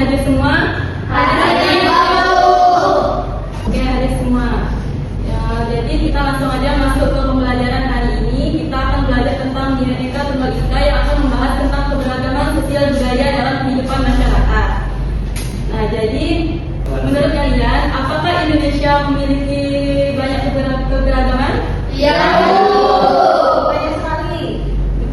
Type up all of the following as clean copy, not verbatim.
hadir semua? Hadir baru. Oke, hadir semua. Ya, jadi kita langsung aja masuk ke pembelajaran hari ini. Kita akan belajar tentang Bhinneka Tunggal Ika yang akan membahas tentang keberagaman sosial budaya dalam kehidupan masyarakat. Nah, jadi menurut kalian, apakah Indonesia memiliki banyak keberagaman? Iya. Banyak sekali.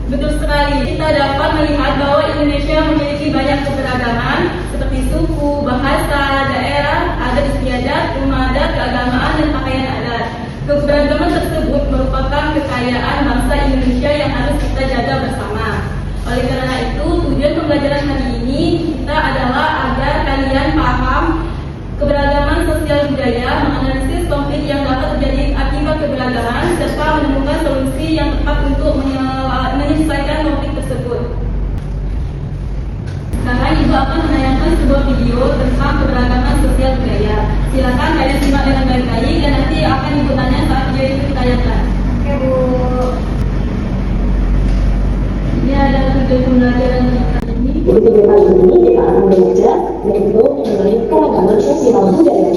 Betul sekali. Kita dapat melihat bahwa Indonesia memiliki banyak keberagaman seperti suku, bahasa, daerah, adat istiadat, rumah adat, keagamaan, dan pakaian adat. Keberagaman tersebut merupakan kekayaan bangsa Indonesia yang harus kita jaga bersama. Oleh karena itu, tujuan pembelajaran hari ini kita adalah agar kalian paham keberagaman sosial budaya, menganalisis konflik yang dapat terjadi akibat keberagaman, serta menemukan solusi yang tepat untuk menyelesaikan konflik tersebut. Sekarang Ibu akan menayangkan sebuah video tentang keberagaman sosial budaya. Silakan kalian simak dengan baik-baik dan nanti akan Ibu tanya saat video itu ditayangkan. Oke, Bu. Ini adalah tujuan pembelajaran kali ini. Jadi video kali ini kita akan belajar yaitu mengenai keragaman sosial budaya.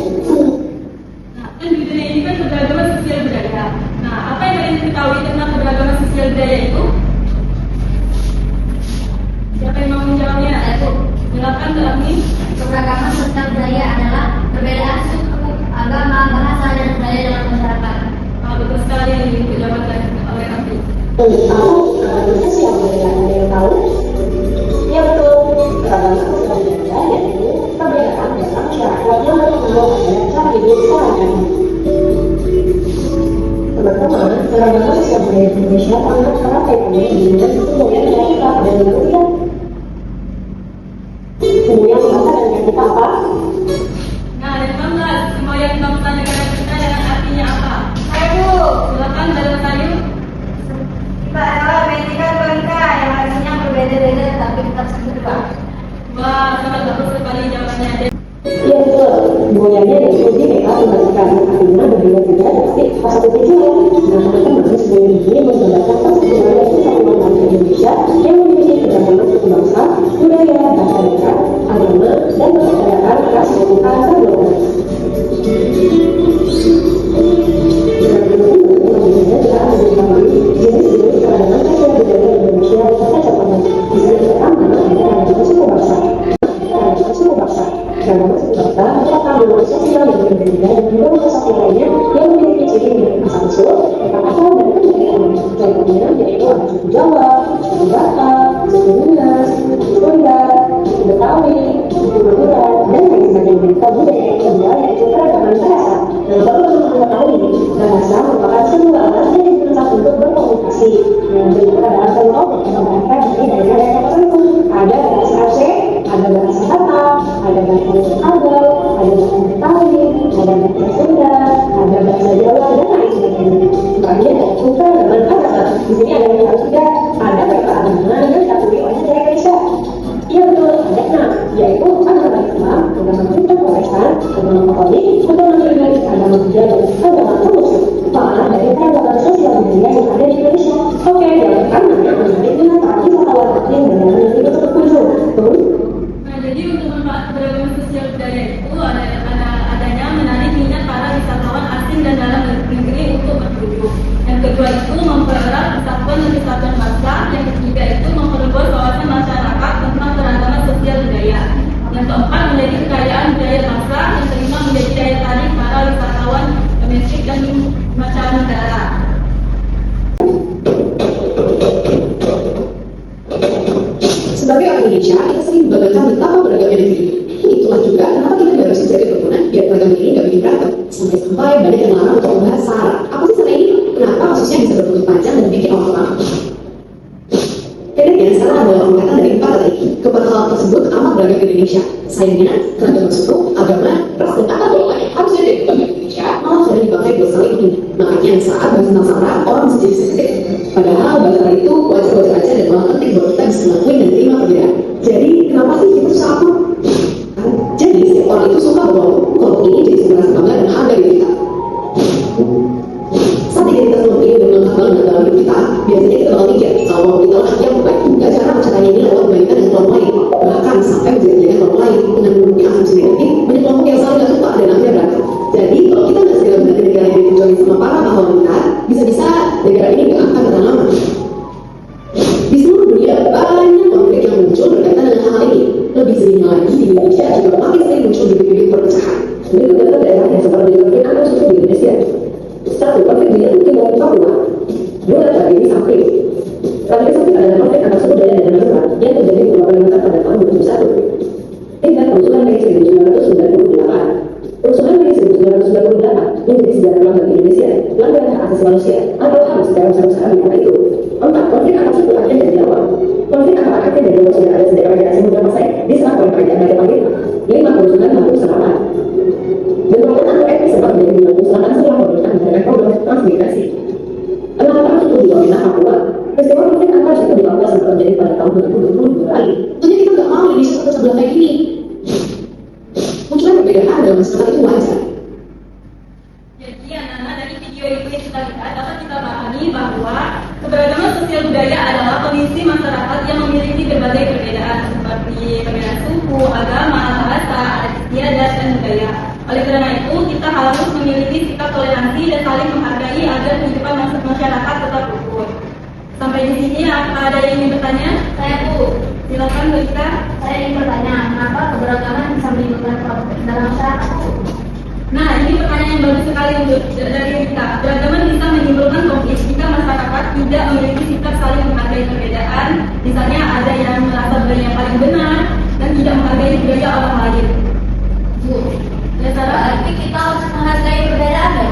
Nah, kan judulnya ini kan keberagaman sosial budaya. Nah, apa yang kalian ketahui tentang keberagaman sosial budaya itu? Siapa yang mau menjawabnya? Bu. Silakan Kak Agni. Keberagaman sosial budaya adalah perbedaan suku, agama, bahasa, dan budaya dalam masyarakat. Betul sekali yang dijabarkan oleh Agni. Tahu keragaman sosial budaya, ada yang tahu? Ya betul, keragaman sosial budaya yaitu perbedaan dalam masyarakat yang bertumbuh pada cara hidup keragaman. Teman-teman, keragaman sosial budaya di Indonesia sangat erat kaitannya dengan suku moyang kita pada zaman kuliah. Kemudian bahasa dan kita apa? Nah, ada yang nggak semboyan bangsa negara kita dengan artinya apa? Hai, Bu. Silakan dalam sayur. Kita adalah Bhinneka Tunggal Ika yang artinya berbeda-beda tapi tetap satu, Pak. Wah, sangat bagus sekali jawabannya. Iya betul, goyangnya yaitu Bhinneka Tunggal Ika artinya berbeda-beda tapi pas satu tujuan. Nah, teman-teman, sebuah ini menggambarkan persatuan dari kesatuan bangsa Indonesia yang memiliki keragaman suku bangsa, budaya, bahasa daerah, agama, dan kepercayaan atas suku bangsa golongan. Jenis-jenis keragaman sosial budaya Indonesia serta catatan bisa pertama ada suku bangsa. Suku bangsa merupakan golongan sosial yang berbeda dengan golongan sosial lainnya yang memiliki ciri mirip asal usul, tempat asal dan kebiasaan. Contohnya yaitu ada suku Jawa, suku Batak, suku Minang, suku Sunda, suku Betawi, suku Madura, dan lain sebagainya. Budaya yang kedua yaitu keragaman bahasa. Nah, baru teman-teman mengetahui bahasa merupakan sebuah alat yang digunakan untuk berkomunikasi. Nah, jadi ada contoh yang menggunakan dari daerah tertentu. Ada bahasa Aceh, ada bahasa Batak, ada bahasa Minangkabau, ada bahasa Betawi, ada bahasa Sunda, ada bahasa Jawa, dan lain sebagainya. Kemudian ada keragaman bahasa. Di sini ada yang harus juga ada beberapa agama yang diakui oleh negara Indonesia. Iya betul, ada 6, yaitu agama Islam, agama Kristen Protestan, agama Katolik, agama Katolik, agama Buddha, dan agama Muslim. Soal dari keragaman sosial budaya yang ada di Indonesia. Oke, yang pertama menarik dengan para wisatawan asing dan yang ikut berkunjung. Nah, jadi untuk manfaat keberagaman sosial budaya itu adanya menarik minat para wisatawan asing dan dalam negeri untuk berkunjung. Yang kedua itu mempererat persatuan dan kesatuan bangsa. Yang ketiga itu memperluas wawasan masyarakat tentang keragaman sosial budaya. Yang keempat menjadi kekayaan budaya bangsa. Yang kelima menjadi daya tarik para wisatawan domestik dan mancanegara. Sebagai orang Indonesia, kita sering membanggakan betapa beragamnya negeri. Itulah juga kenapa kita harus menjaga kerukunan biar keragaman ini nggak bikin berantem. Sampai-sampai banyak yang melarang untuk membahas SARA. Apa sih SARA ini? Kenapa kasusnya bisa berbuntut panjang dan bikin orang lama? Bedanya, SARA adalah ungkapan dari 4 kata ini. Keempat hal tersebut amat beragam di Indonesia. Sayangnya, keragaman suku, agama, ras, dan kata golongan harusnya dari berbagai Indonesia malah sudah dipakai buat saling ini. Makanya saat bahas tentang SARA, orang bisa jadi sensitif. Padahal bahasa itu wajar-wajar aja dan malah penting buat kita bisa mengakui dan terima perbedaan. Jadi, kenapa sih kita susah akur? Jadi, setiap orang itu suka berlalu kalau ini jadi sebuah bangga dan harga diri kita. Saat kita seperti ini dengan bangga dalam hidup kita, biasanya kita bakal mikir kalau kita lah yang baik. Gak cara caranya ini lewat kebaikan dan kelompok lain. Bahkan sampai menjadi kelompok lain dengan memiliki asumsi negatif, banyak kelompok yang saling gak suka dan akhirnya berantem. Jadi kalau kita nggak segera mengganti negara yang ditunjukkan sama para pahlawan kita, bisa-bisa negara ini nggak akan bertahan lama. Di seluruh dunia banyak konflik yang muncul berkaitan dengan hal ini. Lebih seringnya lagi di Indonesia juga makin sering muncul bibit-bibit perpecahan. Ini beberapa daerah yang sempat menjadi konflik antar suku di Indonesia. Satu, konflik di Timur Papua. Dua, tragedi Sapri. Tragedi Sapri adalah konflik antar suku Dayak dan Madura yang terjadi beberapa bulan pada tahun 2001. Tiga, kerusuhan Mei 1998. Kerusuhan Mei 1998 menjadi sejarah ulang bagi Indonesia, pelanggaran hak asasi manusia atau HAM secara besar-besaran di kala itu. Empat, konflik antar suku Aceh dan Jawa. Konflik antara Aceh dan Jawa sudah ada sejak era Samudra Pasai diserang oleh kerajaan Majapahit. Lima, kerusuhan Maluku Selatan. Bentrokan antar etnis sempat menjadi di Maluku Selatan setelah pemerintahan dengan program transmigrasi. Enam, perang suku di Wamena Papua. Peristiwa konflik antar suku di Papua sempat terjadi pada tahun 2020 lalu. Jadi kita nggak mau Indonesia terus sebelah kayak gini. Munculnya perbedaan dalam masyarakat itu wajar. Jadi anak-anak dari video itu yang kita lihat dapat kita pahami bahwa keberagaman sosial budaya adalah kondisi masyarakat yang memiliki berbagai perbedaan seperti perbedaan suku, agama, bahasa, adat istiadat, dan budaya. Oleh karena itu, kita harus memiliki sikap toleransi dan saling menghargai agar kehidupan masyarakat tetap utuh. Sampai di sini, ada yang ingin bertanya? Saya Bu, Silakan Bu Ika. saya ingin bertanya, kenapa keberagaman bisa menimbulkan konflik dalam masyarakat Bu? Nah, ini pertanyaan yang bagus sekali untuk dari kita. Beragaman bisa menimbulkan konflik jika masyarakat tidak memiliki sikap saling menghargai perbedaan. Misalnya ada yang merasa budaya yang paling benar dan tidak menghargai budaya orang lain. Bu, Ya, Sarah? berarti kita harus menghargai perbedaan ya?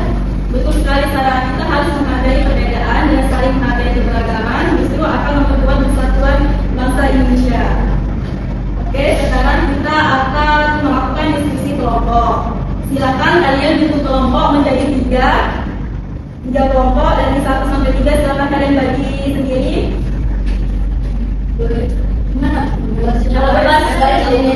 Betul sekali, Sarah. Kita harus menghargai perbedaan dan saling menghargai keberagaman. Justru akan memperkuat persatuan bangsa Indonesia. Oke, sekarang kita akan melakukan diskusi kelompok. Silakan kalian bentuk kelompok menjadi tiga kelompok dari 1 sampai 3. Silakan kalian bagi sendiri. Boleh. Gimana? Secara bebas, baik ini.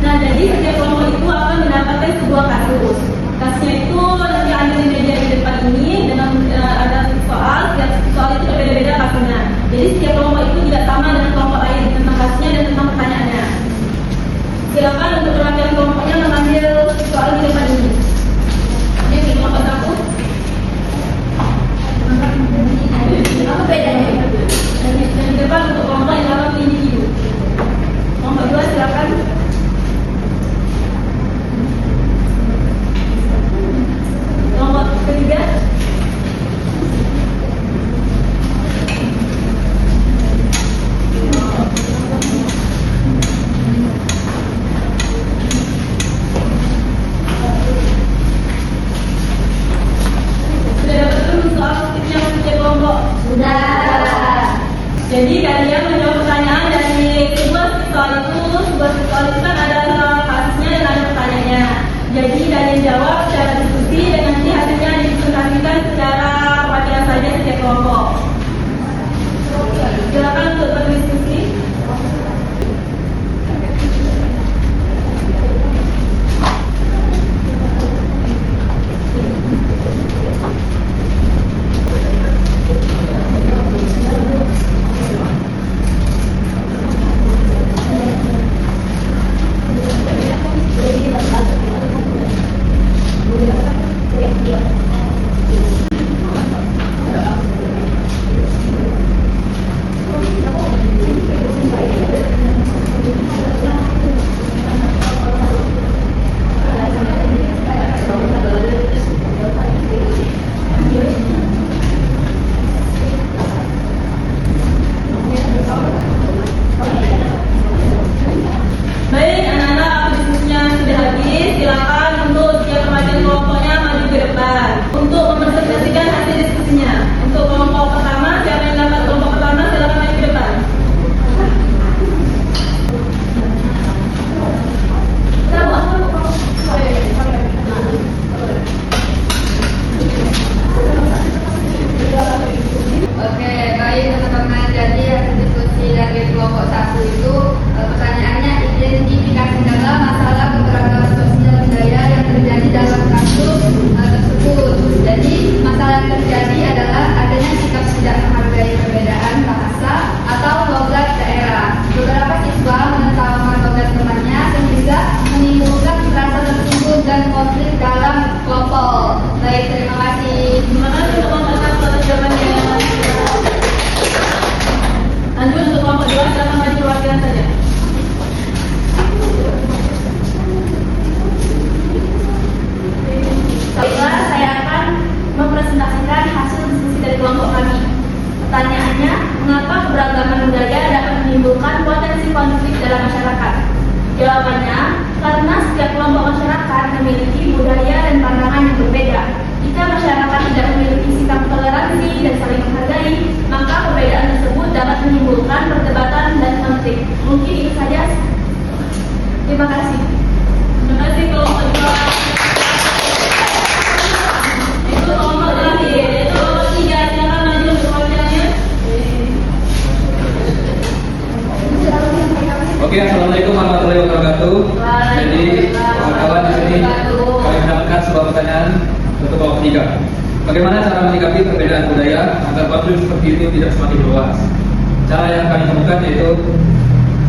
Nah, jadi setiap kelompok itu akan mendapatkan sebuah kasus. Kasusnya itu nanti ada di media di depan ini dengan ada soal. Setiap soal itu berbeda-beda kasusnya. Jadi setiap kelompok itu tidak sama dengan kelompok lain tentang kasusnya dan tentang pertanyaannya. Silakan untuk perwakilan kelompoknya mengambil soal di depan ini. Ini kelompok 1. Apa bedanya? Dan di depan untuk kelompok yang dalam individu. Kelompok 2 silakan. Kelompok ketiga. Sudah dapat belum soal tips yang setiap kelompok? Sudah. Jadi kalian menjawab pertanyaan dari sebuah soal itu kan ada kasusnya dan ada pertanyaannya. Jadi kalian jawab secara diskusi dan nanti hasilnya dipresentasikan secara perwakilan saja setiap kelompok. Silakan untuk berdiskusi. Jawabannya, karena setiap kelompok masyarakat memiliki budaya dan pandangan yang berbeda. Jika masyarakat tidak memiliki sikap toleransi dan saling menghargai, maka perbedaan tersebut dapat menimbulkan perdebatan dan konflik. Mungkin itu saja. Terima kasih. Terima kasih kelompok dua. Itu kelompok terakhir, yaitu kelompok tiga. Silakan maju untuk wawancaranya. Oke, assalamualaikum warahmatullahi wabarakatuh. Jadi kawan-kawan di sini kami mendapatkan sebuah pertanyaan untuk kelompok tiga. Bagaimana cara menyikapi perbedaan budaya agar konflik seperti itu tidak semakin luas? Cara yang kami temukan yaitu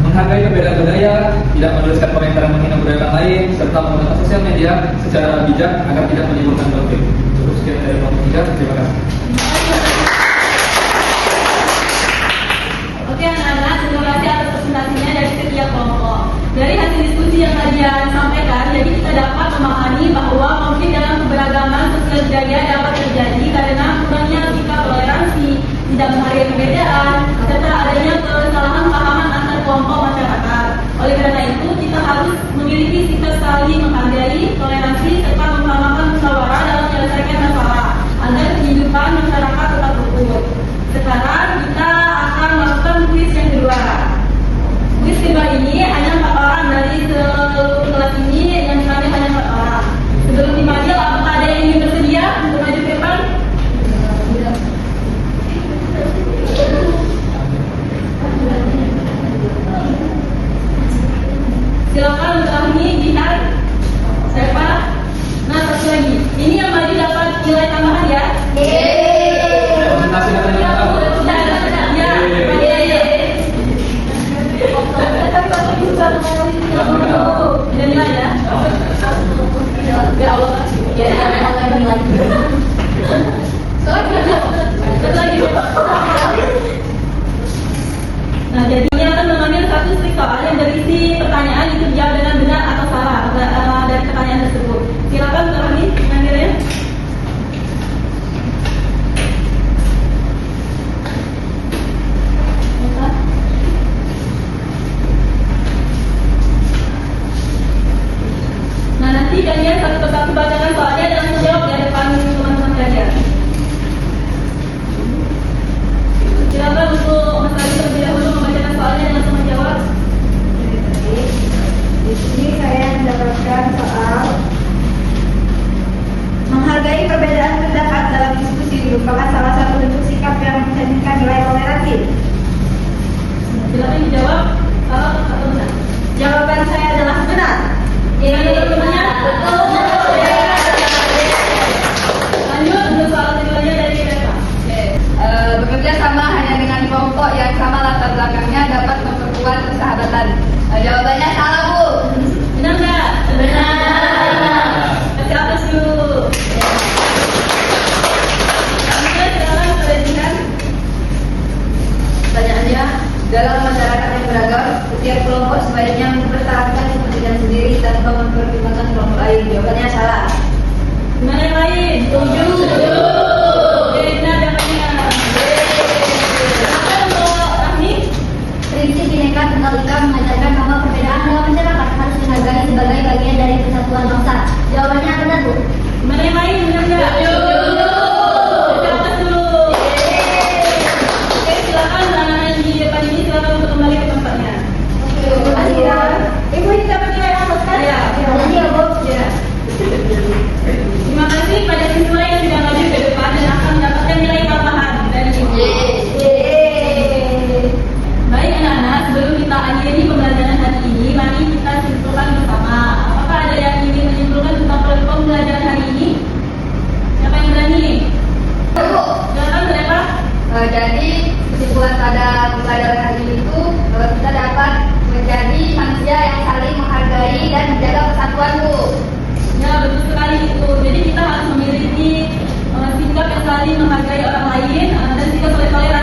menghargai perbedaan budaya, tidak menuliskan komentar yang menghina budaya orang lain, serta menggunakan sosial media secara bijak agar tidak menimbulkan konflik. Cukup sekian dari kelompok tiga. Terima kasih. Oke anak-anak, terima kasih atas presentasinya dari setiap kelompok. Dari hasil diskusi yang kalian sampaikan, jadi kita dapat memahami bahwa konflik dalam keberagaman sosial budaya dapat terjadi karena kurangnya sikap toleransi, tidak menghargai perbedaan, serta adanya kesalahan pahaman antar kelompok masyarakat. Oleh karena itu, kita harus memiliki sikap saling menghargai, toleransi, serta mengutamakan musyawarah dalam menyelesaikan masalah agar kehidupan masyarakat tetap rukun. Sekarang kita akan melakukan kuis yang kedua. Kuis kedua ini hanya 4 orang dari seluruh kelas ini, yang kami hanya 4 orang. Sebelum dipanggil, apakah ada yang ingin bersedia untuk maju ke depan? Silakan untuk ini Jihan, siapa? Nah, satu lagi. Ini yang maju dapat nilai tambahan ya. Presentasi katanya apa? Dan nilai ya. Ya Allah. Ya lagi. Nah, jadi ini akan mengambil satu strik soal yang berisi pertanyaan itu dijawab dengan benar atau salah dari pertanyaan tersebut. Silakan kami mengambilnya. Nah, nanti kalian satu persatu bacakan soalnya dan menjawab di depan teman-teman kalian. Silakan untuk Mas Ali terlebih dahulu membacakan soalnya dan langsung menjawab. Di sini saya mendapatkan soal menghargai perbedaan pendapat dalam diskusi merupakan salah satu bentuk sikap yang mencerminkan nilai toleransi. Silakan dijawab salah atau benar. Jawaban saya adalah benar. Teman-temannya betul. Lanjut untuk soal keduanya dari Reva. Bekerja sama hanya dengan kelompok yang sama latar belakangnya dapat memperkuat persahabatan. Jawabannya salah, Bu. Benar nggak? Benar. Kasih atas dulu. Silakan perhatikan. Pertanyaannya, dalam masyarakat yang beragam, setiap kelompok sebaiknya mempertahankan kepentingan sendiri tanpa mempertimbangkan kelompok lain. Jawabannya salah. Gimana yang lain? Setuju. Oke, benar jawabannya. Silakan untuk Rahmi. Prinsip Bhinneka Tunggal Ika mengajarkan bahwa perbedaan dalam masyarakat harus dihargai sebagai bagian dari kesatuan bangsa. Jawabannya benar, Bu. Gimana yang lain? Benar nggak? Setuju. Kasih atas dulu. Oke, silakan anak-anak yang di depan ini silakan untuk kembali ke tempatnya. Terima kasih ya. Ibu ini dapat nilai atas kan? Ya. Terima kasih ya, Bu. Ya. Terima kasih pada siswa yang sudah maju ke depan dan akan mendapatkan nilai tambahan dari ibu. Baik anak-anak, sebelum kita akhiri pembelajaran hari ini, mari kita simpulkan bersama. Apakah ada yang ingin menyimpulkan tentang pembelajaran hari ini? Siapa yang berani? Silakan berapa? Jadi kesimpulan pada pembelajaran hari ini itu kita dapat menjadi manusia yang saling menghargai dan menjaga persatuan, Bu. Ya, betul sekali itu. Jadi kita harus memiliki sikap yang saling menghargai orang lain dan sikap toleransi